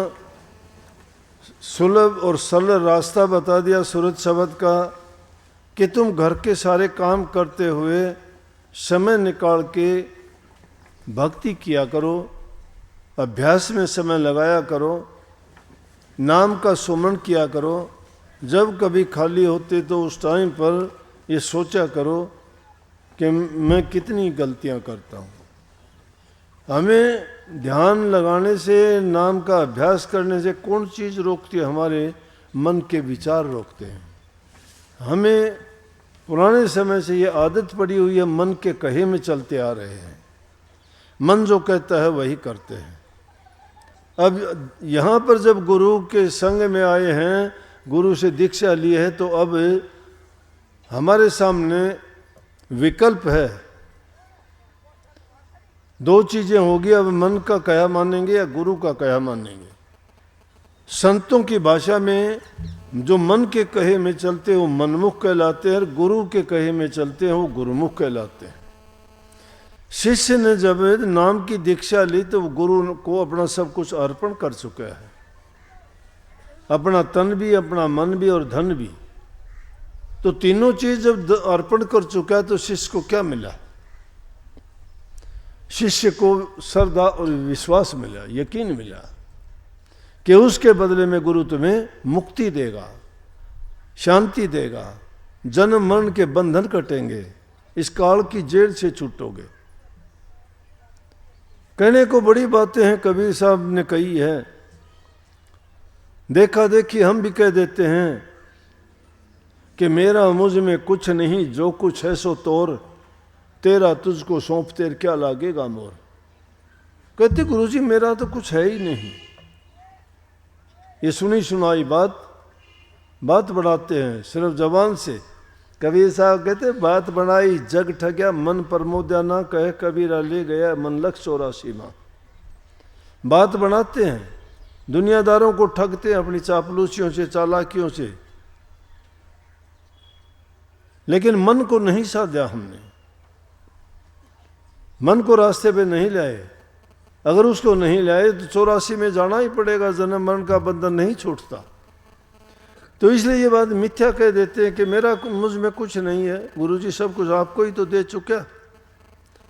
Speaker 1: सुलभ और सरल रास्ता बता दिया सूरज शब्द का कि तुम घर के सारे काम करते हुए समय निकाल के भक्ति किया करो, अभ्यास में समय लगाया करो, नाम का सुमरण किया करो। जब कभी खाली होते तो उस टाइम पर ये सोचा करो कि मैं कितनी गलतियां करता हूँ। हमें ध्यान लगाने से, नाम का अभ्यास करने से कौन चीज़ रोकती है? हमारे मन के विचार रोकते हैं। हमें पुराने समय से ये आदत पड़ी हुई है, मन के कहे में चलते आ रहे हैं। मन जो कहता है वही करते हैं। अब यहाँ पर जब गुरु के संग में आए हैं, गुरु से दीक्षा ली है, तो अब हमारे सामने विकल्प है। दो चीजें होगी, अब मन का कहा मानेंगे या गुरु का कहा मानेंगे। संतों की भाषा में जो मन के कहे में चलते हैं वो मनमुख कहलाते हैं, और गुरु के कहे में चलते हैं वो गुरुमुख कहलाते हैं। शिष्य ने जब नाम की दीक्षा ली तो वो गुरु को अपना सब कुछ अर्पण कर चुका है, अपना तन भी, अपना मन भी और धन भी। तो तीनों चीज जब अर्पण कर चुका है तो शिष्य को क्या मिला? शिष्य को श्रद्धा और विश्वास मिला, यकीन मिला कि उसके बदले में गुरु तुम्हें मुक्ति देगा, शांति देगा, जन्म मरण के बंधन कटेंगे, इस काल की जेल से छूटोगे। कहने को बड़ी बातें हैं, कबीर साहब ने कही है। देखा देखी हम भी कह देते हैं कि मेरा मुझ में कुछ नहीं, जो कुछ है सो तोर, तेरा तुझको सौंप तेर क्या लागेगा मोर। कहते गुरुजी मेरा तो कुछ है ही नहीं। ये सुनी सुनाई बात बढ़ाते हैं सिर्फ जबान से, कबीर साहब कहते बात बनाई जग ठग्या मन प्रमोद्या ना कहे कबीरा ले गया मन लख 84 माँ। बात बनाते हैं, दुनियादारों को ठगते हैं अपनी चापलूसियों से चालाकियों से, लेकिन मन को नहीं साधा हमने, मन को रास्ते पे नहीं लाए। अगर उसको नहीं लाए तो 84 में जाना ही पड़ेगा, जन्म मरण का बंधन नहीं छूटता। तो इसलिए ये बात मिथ्या कह देते हैं कि मेरा मुझ में कुछ नहीं है, गुरुजी सब कुछ आपको ही तो दे चुका,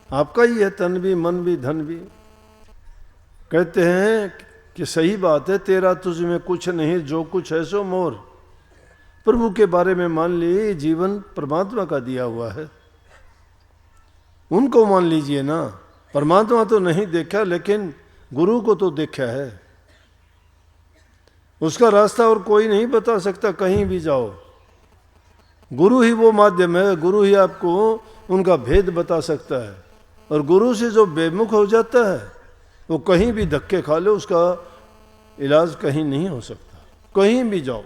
Speaker 1: आपका ही है तन भी मन भी धन भी। कहते हैं कि सही बात है, तेरा तुझ में कुछ नहीं जो कुछ है सो मोर। प्रभु के बारे में मान लिए जीवन परमात्मा का दिया हुआ है, उनको मान लीजिए ना। परमात्मा तो नहीं देखा लेकिन गुरु को तो देखा है, उसका रास्ता और कोई नहीं बता सकता। कहीं भी जाओ गुरु ही वो माध्यम है, गुरु ही आपको उनका भेद बता सकता है। और गुरु से जो बेमुख हो जाता है वो कहीं भी धक्के खा ले, उसका इलाज कहीं नहीं हो सकता। कहीं भी जाओ,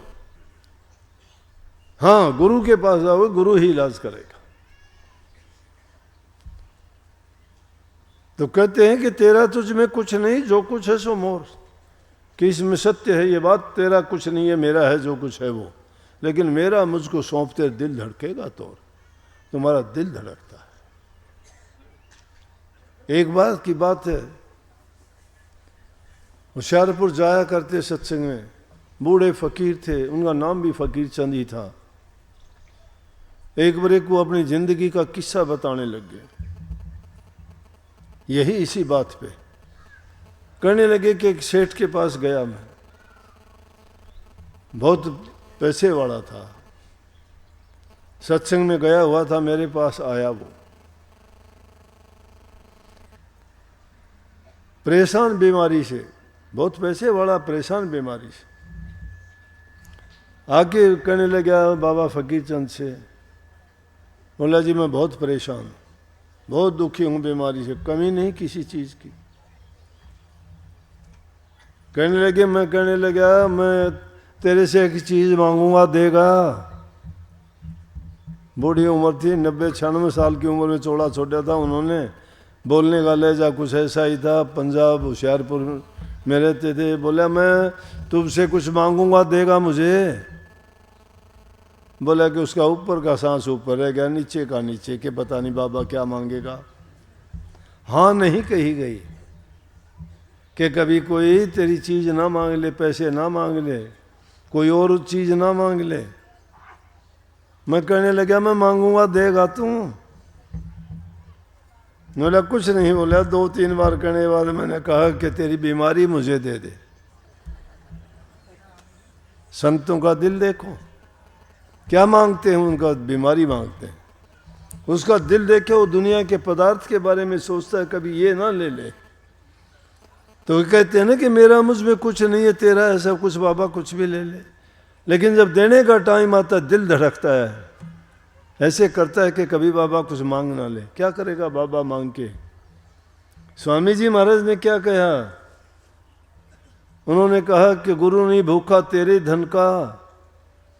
Speaker 1: हाँ गुरु के पास जाओ, गुरु ही इलाज करेगा। तो कहते हैं कि तेरा तुझ में कुछ नहीं जो कुछ है सो मोर, कि इसमें सत्य है ये बात, तेरा कुछ नहीं है मेरा है जो कुछ है वो। लेकिन मेरा मुझको सौंपते दिल धड़केगा तो, तुम्हारा दिल धड़कता है। एक बात की बात है, होशियारपुर जाया करते सत्संग में, बूढ़े फकीर थे, उनका नाम भी फकीर चंद ही था। एक बार को अपनी जिंदगी का किस्सा बताने लग गए, यही इसी बात पे कहने लगे कि एक सेठ के पास गया मैं, बहुत पैसे वाला था, सत्संग में गया हुआ था, मेरे पास आया वो परेशान बीमारी से, बहुत पैसे वाला परेशान बीमारी से। आके कहने लगा बाबा फकीर चंद से, बोला जी मैं बहुत परेशान, बहुत दुखी हूँ बीमारी से, कमी नहीं किसी चीज़ की। कहने लगा मैं तेरे से एक चीज़ मांगूंगा देगा। बूढ़ी उम्र थी, 90-96 साल की उम्र में चौड़ा छोटा था। उन्होंने बोलने का लहजा कुछ ऐसा ही था, पंजाब होशियारपुर में रहते थे। बोला मैं तुमसे कुछ मांगूंगा देगा मुझे। बोला कि उसका ऊपर का सांस ऊपर रह गया, नीचे का नीचे, के पता नहीं बाबा क्या मांगेगा। हाँ नहीं कही गई कि कभी कोई तेरी चीज़ ना मांग ले, पैसे ना मांग ले, कोई और चीज़ ना मांग ले। मैं कहने लगा मैं मांगूंगा देगा तू? बोला कुछ नहीं। बोला 2-3 बार कहने के बाद मैंने कहा कि तेरी बीमारी मुझे दे दे। संतों का दिल देखो, क्या मांगते हैं, उनका बीमारी मांगते हैं। उसका दिल देखे, वो दुनिया के पदार्थ के बारे में सोचता है, कभी ये ना ले ले। तो कहते हैं ना कि मेरा मुझ में कुछ नहीं है, तेरा है सब कुछ, बाबा कुछ भी ले ले। लेकिन जब देने का टाइम आता है दिल धड़कता है, ऐसे करता है कि कभी बाबा कुछ मांग ना ले। क्या करेगा बाबा मांग के? स्वामी जी महाराज ने क्या कहा? उन्होंने कहा कि गुरु नहीं भूखा तेरे धन का,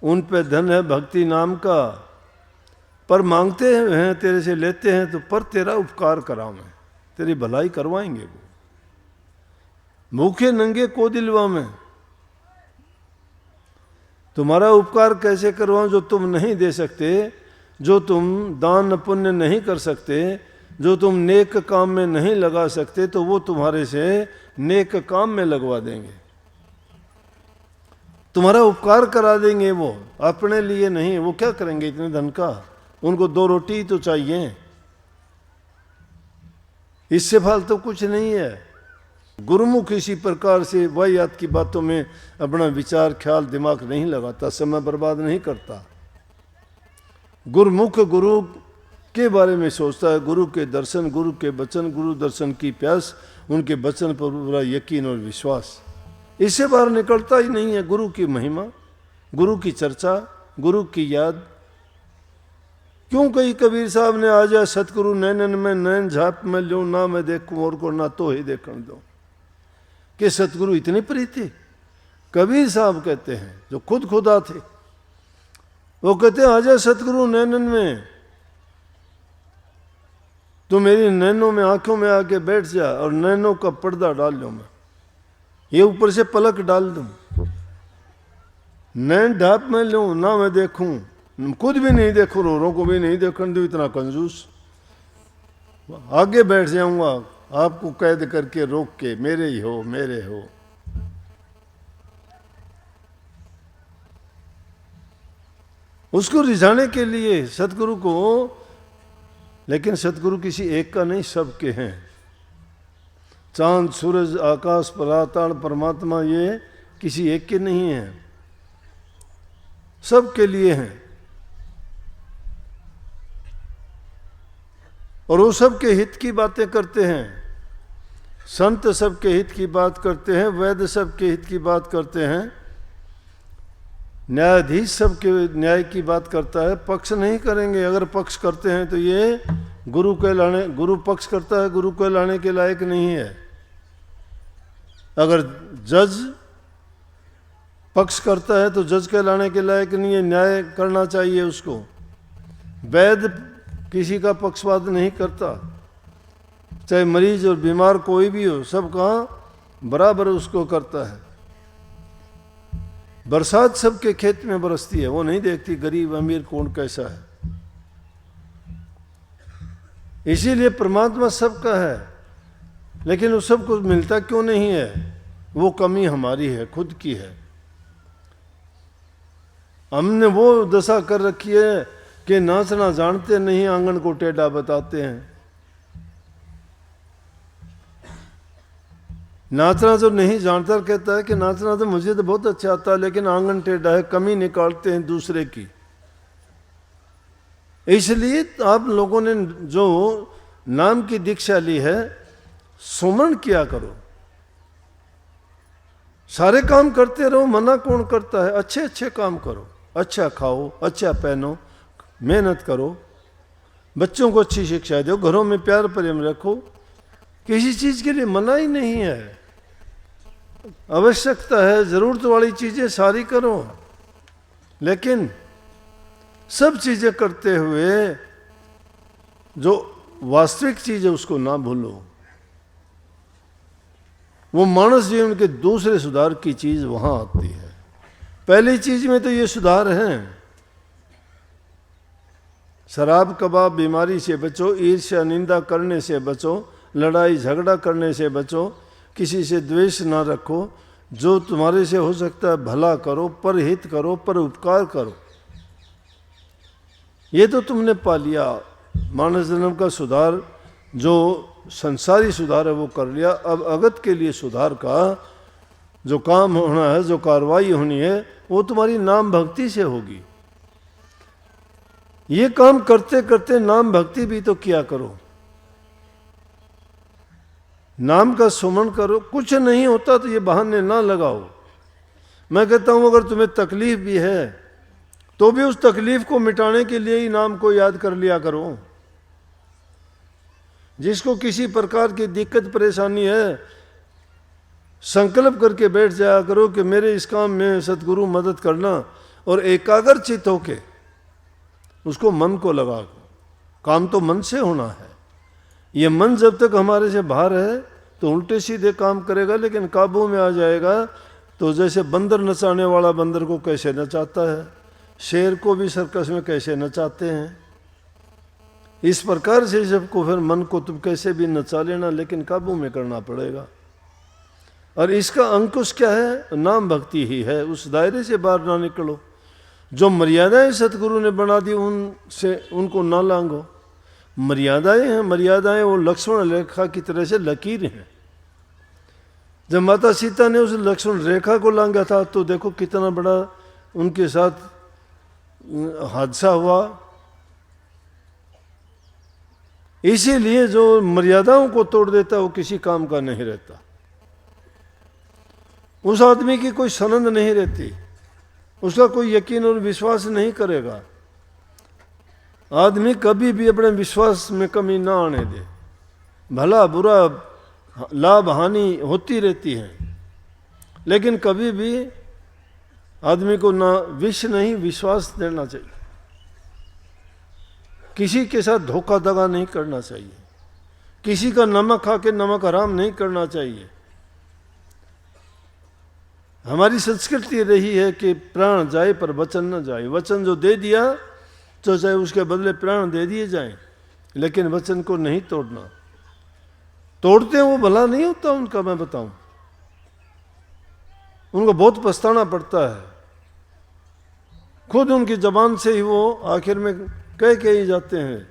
Speaker 1: उन पे धन है भक्ति नाम का। पर मांगते हैं तेरे से, लेते हैं तो, पर तेरा उपकार कराऊं मैं, तेरी भलाई करवाएंगे वो। भूखे नंगे को दिलवा में, तुम्हारा उपकार कैसे करवाऊं जो तुम नहीं दे सकते, जो तुम दान पुण्य नहीं कर सकते, जो तुम नेक काम में नहीं लगा सकते, तो वो तुम्हारे से नेक काम में लगवा देंगे, तुम्हारा उपकार करा देंगे। वो अपने लिए नहीं, वो क्या करेंगे इतने धन का? उनको 2 रोटी तो चाहिए, इससे फालतू कुछ नहीं है। गुरुमुख इसी प्रकार से वाहियात की बातों में अपना विचार ख्याल दिमाग नहीं लगाता, समय बर्बाद नहीं करता। गुरुमुख गुरु के बारे में सोचता है, गुरु के दर्शन, गुरु के वचन, गुरु दर्शन की प्यास, उनके वचन पर पूरा यकीन और विश्वास, इससे बाहर निकलता ही नहीं है। गुरु की महिमा, गुरु की चर्चा, गुरु की याद। क्यों कही कबीर साहब ने, आ जा सतगुरु नैनन में नैन झाप में लो, ना मैं देखूं और को ना तो ही देखने दो। कि सतगुरु इतने प्रिय थे? कबीर साहब कहते हैं, जो खुद खुदा थे, वो कहते हैं आजा सतगुरु नैनन में, तो मेरी नैनों में आंखों में आके बैठ जा और नैनों का पर्दा डाल लूँ मैं, ये ऊपर से पलक डाल दूँ, नैन ढाप में लूँ ना, मैं देखूं, खुद भी नहीं देखूं, रोरों को भी नहीं देखने दूँ, इतना कंजूस, आगे बैठ जाऊंगा आपको कैद करके रोक के, मेरे ही हो मेरे हो। उसको रिझाने के लिए सतगुरु को, लेकिन सतगुरु किसी एक का नहीं, सबके हैं। चांद सूरज आकाश पराताल परमात्मा ये किसी एक के नहीं है, सबके लिए हैं। और वो सबके हित की बातें करते हैं, संत सबके हित की बात करते हैं, वैद्य सबके हित की बात करते हैं, न्यायाधीश सबके न्याय की बात करता है। पक्ष नहीं करेंगे, अगर पक्ष करते हैं तो ये गुरु कहलाने, गुरु पक्ष करता है, गुरु कहलाने के लायक नहीं है। अगर जज पक्ष करता है तो जज कहलाने के लायक नहीं है, न्याय करना चाहिए उसको। वैद्य किसी का पक्षपात नहीं करता, चाहे मरीज और बीमार कोई भी हो, सबका बराबर उसको करता है। बरसात सबके खेत में बरसती है, वो नहीं देखती गरीब अमीर कौन कैसा है। इसीलिए परमात्मा सबका है, लेकिन उस सबको मिलता क्यों नहीं है? वो कमी हमारी है, खुद की है। हमने वो दशा कर रखी है कि नाचना जानते नहीं, आंगन को टेढ़ा बताते हैं। नाचना जो नहीं जानता कहता है कि नाचना तो मुझे तो बहुत अच्छा आता है, लेकिन आंगन टेढ़ा है, कमी निकालते हैं दूसरे की। इसलिए आप लोगों ने जो नाम की दीक्षा ली है, सुमरण किया करो, सारे काम करते रहो, मना कौन करता है? अच्छे अच्छे काम करो, अच्छा खाओ, अच्छा पहनो, मेहनत करो, बच्चों को अच्छी शिक्षा दो, घरों में प्यार प्रेम रखो, किसी चीज के लिए मना ही नहीं है। आवश्यकता है, जरूरत वाली चीजें सारी करो, लेकिन सब चीजें करते हुए जो वास्तविक चीज है उसको ना भूलो। वो मानस जीवन के दूसरे सुधार की चीज वहां आती है। पहली चीज में तो ये सुधार है, शराब कबाब बीमारी से बचो, ईर्ष्या निंदा करने से बचो, लड़ाई झगड़ा करने से बचो, किसी से द्वेष ना रखो, जो तुम्हारे से हो सकता है भला करो, पर हित करो, पर उपकार करो। ये तो तुमने पा लिया, मानव जन्म का सुधार, जो संसारी सुधार है वो कर लिया। अब अगत के लिए सुधार का जो काम होना है, जो कार्रवाई होनी है, वो तुम्हारी नाम भक्ति से होगी। ये काम करते करते नाम भक्ति भी तो किया करो, नाम का सुमन करो। कुछ नहीं होता तो ये बहाने ना लगाओ। मैं कहता हूं अगर तुम्हें तकलीफ भी है तो भी उस तकलीफ को मिटाने के लिए ही नाम को याद कर लिया करो। जिसको किसी प्रकार की दिक्कत परेशानी है, संकल्प करके बैठ जाया करो कि मेरे इस काम में सतगुरु मदद करना, और एकाग्र चित्त होके उसको मन को लगा। काम तो मन से होना है। ये मन जब तक हमारे से बाहर है तो उल्टे सीधे काम करेगा, लेकिन काबू में आ जाएगा तो जैसे बंदर नचाने वाला बंदर को कैसे नचाता है, शेर को भी सर्कस में कैसे नचाते हैं, इस प्रकार से सबको फिर मन को तुम कैसे भी नचा लेना, लेकिन काबू में करना पड़ेगा। और इसका अंकुश क्या है? नाम भक्ति ही है। उस दायरे से बाहर ना निकलो। जो मर्यादाएं सतगुरु ने बना दी उनसे उनको ना लांघो। मर्यादाएं हैं, मर्यादाएं वो लक्ष्मण रेखा की तरह से लकीर हैं। जब माता सीता ने उस लक्ष्मण रेखा को लांघा था तो देखो कितना बड़ा उनके साथ हादसा हुआ। इसीलिए जो मर्यादाओं को तोड़ देता वो किसी काम का नहीं रहता। उस आदमी की कोई सनंद नहीं रहती, उसका कोई यकीन और विश्वास नहीं करेगा। आदमी कभी भी अपने विश्वास में कमी ना आने दे। भला बुरा लाभ हानि होती रहती है, लेकिन कभी भी आदमी को ना विष नहीं विश्वास देना चाहिए। किसी के साथ धोखा दगा नहीं करना चाहिए, किसी का नमक खा के नमक हराम नहीं करना चाहिए। हमारी संस्कृति रही है कि प्राण जाए पर वचन न जाए। वचन जो दे दिया तो चाहे उसके बदले प्राण दे दिए जाएं, लेकिन वचन को नहीं तोड़ना। तोड़ते हैं वो भला नहीं होता उनका, मैं बताऊं, उनको बहुत पछताना पड़ता है। खुद उनकी जबान से ही वो आखिर में कह के ही जाते हैं।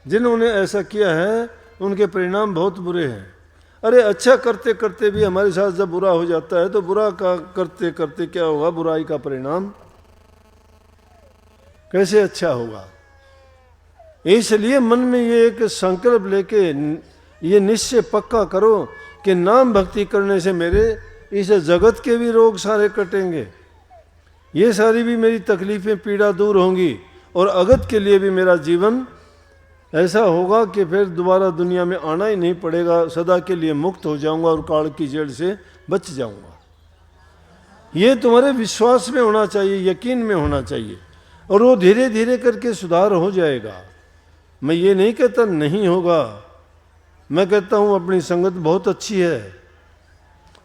Speaker 1: जिन्होंने ऐसा किया है उनके परिणाम बहुत बुरे हैं। अरे अच्छा करते करते भी हमारे साथ जब बुरा हो जाता है तो बुरा का करते करते क्या होगा, बुराई का परिणाम कैसे अच्छा होगा। इसलिए मन में ये एक संकल्प लेके ये निश्चय पक्का करो कि नाम भक्ति करने से मेरे इस जगत के भी रोग सारे कटेंगे, ये सारी भी मेरी तकलीफें पीड़ा दूर होंगी, और अगत के लिए भी मेरा जीवन ऐसा होगा कि फिर दोबारा दुनिया में आना ही नहीं पड़ेगा, सदा के लिए मुक्त हो जाऊंगा और काल की जेल से बच जाऊंगा। ये तुम्हारे विश्वास में होना चाहिए, यकीन में होना चाहिए, और वो धीरे धीरे करके सुधार हो जाएगा। मैं ये नहीं कहता नहीं होगा, मैं कहता हूँ अपनी संगत बहुत अच्छी है,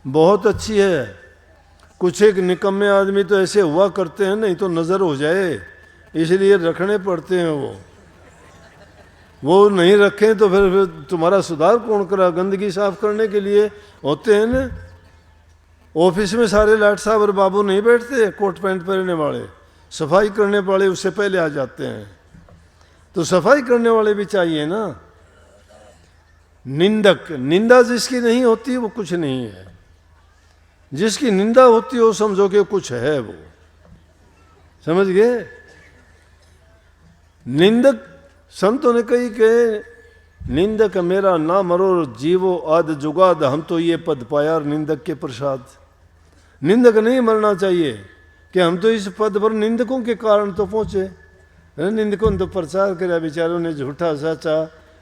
Speaker 1: बहुत अच्छी है। कुछ एक निकम्मे आदमी तो ऐसे हुआ करते हैं, नहीं तो नज़र हो जाए इसलिए रखने पड़ते हैं। वो नहीं रखें तो फिर तुम्हारा सुधार कौन करा। गंदगी साफ करने के लिए होते हैं ना, ऑफिस में सारे लाट साहब और बाबू नहीं बैठते कोट पैंट पहनने वाले, सफाई करने वाले उससे पहले आ जाते हैं। तो सफाई करने वाले भी चाहिए ना। निंदक, निंदा जिसकी नहीं होती वो कुछ नहीं है, जिसकी निंदा होती हो समझो कि कुछ है। वो समझ गए। निंदक, संतों ने कही कि निंदक मेरा ना मरो जीवो आद जुगाद, हम तो ये पद पाया निंदक के प्रसाद। निंदक नहीं मरना चाहिए कि हम तो इस पद पर निंदकों के कारण तो पहुंचे। निंदकों ने तो प्रचार कराया, बेचारों ने झूठा सचा,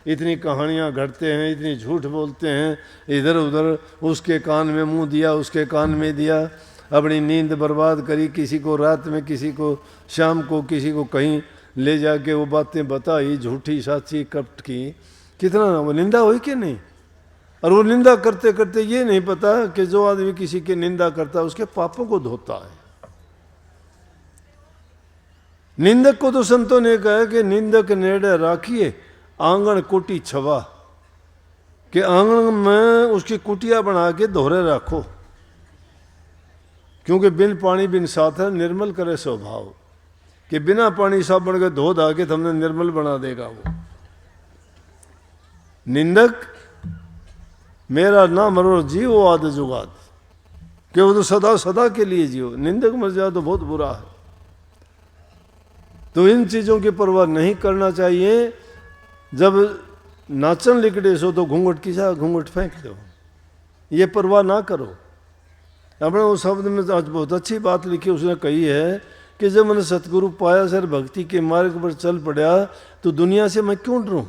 Speaker 1: इतनी कहानियां घड़ते हैं, इतनी झूठ बोलते हैं, इधर उधर उसके कान में मुंह दिया, उसके कान में दिया, अपनी नींद बर्बाद करी, किसी को रात में, किसी को शाम को, किसी को कहीं ले जाके वो बातें बताई झूठी साची कपट की। कितना वो निंदा हुई कि नहीं। और वो निंदा करते करते ये नहीं पता कि जो आदमी किसी की निंदा करता है उसके पापों को धोता है। निंदक को तो संतों ने कहा कि निंदक नेड़े राखिए आंगन कुटी छवा, कि आंगन में उसकी कुटिया बना के दोहरे रखो, क्योंकि बिन पानी बिन साथ है निर्मल करे स्वभाव, कि बिना पानी साबुन के धो धा के तुमने निर्मल बना देगा वो। निंदक मेरा ना मरो जीवो आद जुगाद, कि वो तो सदा सदा के लिए जियो, निंदक मर जाए तो बहुत बुरा है। तो इन चीज़ों की परवाह नहीं करना चाहिए। जब नाचन लिकड़े सो तो घूंघट किसा घूंघट फेंक दो, ये परवाह ना करो। अपने उस शब्द में आज बहुत अच्छी बात लिखी उसने कही है कि जब मैंने सतगुरु पाया सर भक्ति के मार्ग पर चल पड़ा तो दुनिया से मैं क्यों डरूं।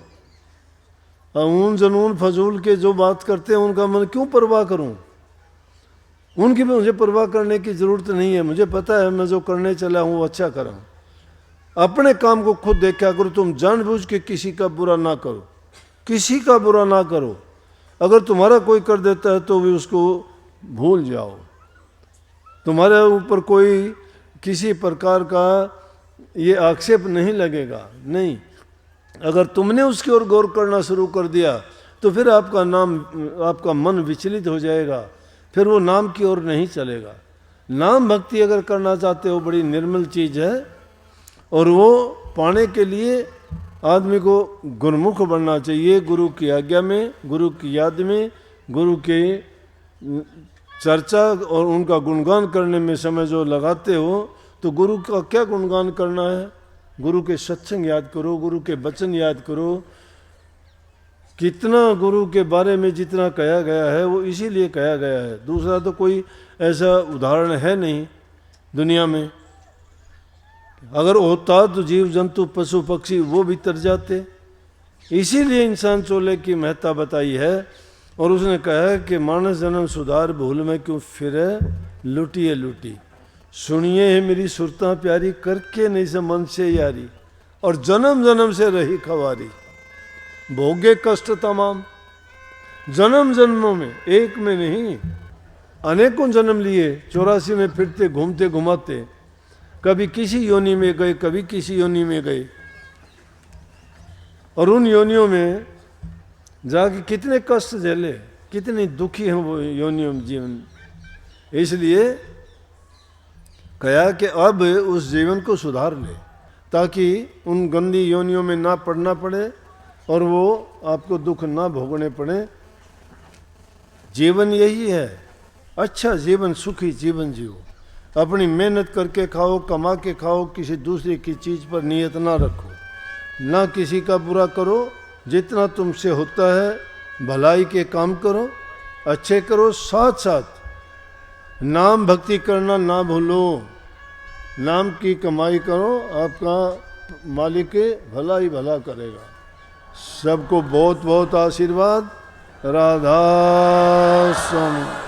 Speaker 1: उन जनून फजूल के जो बात करते हैं उनका मैं क्यों परवाह करूं। उनकी मुझे परवाह करने की ज़रूरत नहीं है। मुझे पता है मैं जो करने चला हूँ वो अच्छा करूँ। अपने काम को खुद देखा करो। तुम जानबूझ के किसी का बुरा ना करो, किसी का बुरा ना करो। अगर तुम्हारा कोई कर देता है तो भी उसको भूल जाओ। तुम्हारे ऊपर कोई किसी प्रकार का ये आक्षेप नहीं लगेगा, नहीं। अगर तुमने उसकी ओर गौर करना शुरू कर दिया तो फिर आपका मन विचलित हो जाएगा, फिर वो नाम की ओर नहीं चलेगा। नाम भक्ति अगर करना चाहते हो बड़ी निर्मल चीज़ है, और वो पाने के लिए आदमी को गुरुमुख बनना चाहिए। गुरु की आज्ञा में, गुरु की याद में, गुरु के चर्चा और उनका गुणगान करने में समय जो लगाते हो तो गुरु का क्या गुणगान करना है। गुरु के सत्संग याद करो, गुरु के वचन याद करो। कितना गुरु के बारे में जितना कहा गया है वो इसीलिए कहा गया है, दूसरा तो कोई ऐसा उदाहरण है नहीं दुनिया में। अगर होता तो जीव जंतु पशु पक्षी वो भी तर जाते। इसीलिए इंसान चोले की महत्ता बताई है। और उसने कहा है कि मानस जन्म सुधार भूल में क्यों फिरे लुटिए लुटी। सुनिए है मेरी सुरता प्यारी, करके नहीं से मन से यारी। और जन्म जन्म से रही खवारी, भोगे कष्ट तमाम। जन्म जन्मों में, एक में नहीं, अनेकों जन्म लिए, 84 में फिरते घूमते घुमाते, कभी किसी योनि में गए, कभी किसी योनि में गए, और उन योनियों में जाके कितने कष्ट झेले, कितनी दुखी हैं वो योनियों में जीवन। इसलिए कहा कि अब उस जीवन को सुधार ले, ताकि उन गंदी योनियों में ना पड़ना पड़े और वो आपको दुख ना भोगने पड़े। जीवन यही है, अच्छा जीवन, सुखी जीवन जियो, अपनी मेहनत करके खाओ, कमा के खाओ, किसी दूसरे की चीज़ पर नियत ना रखो, ना किसी का बुरा करो, जितना तुमसे होता है भलाई के काम करो, अच्छे करो, साथ साथ नाम भक्ति करना ना भूलो, नाम की कमाई करो, आपका मालिक भला ही भला करेगा। सबको बहुत बहुत आशीर्वाद। राधा स्वामी।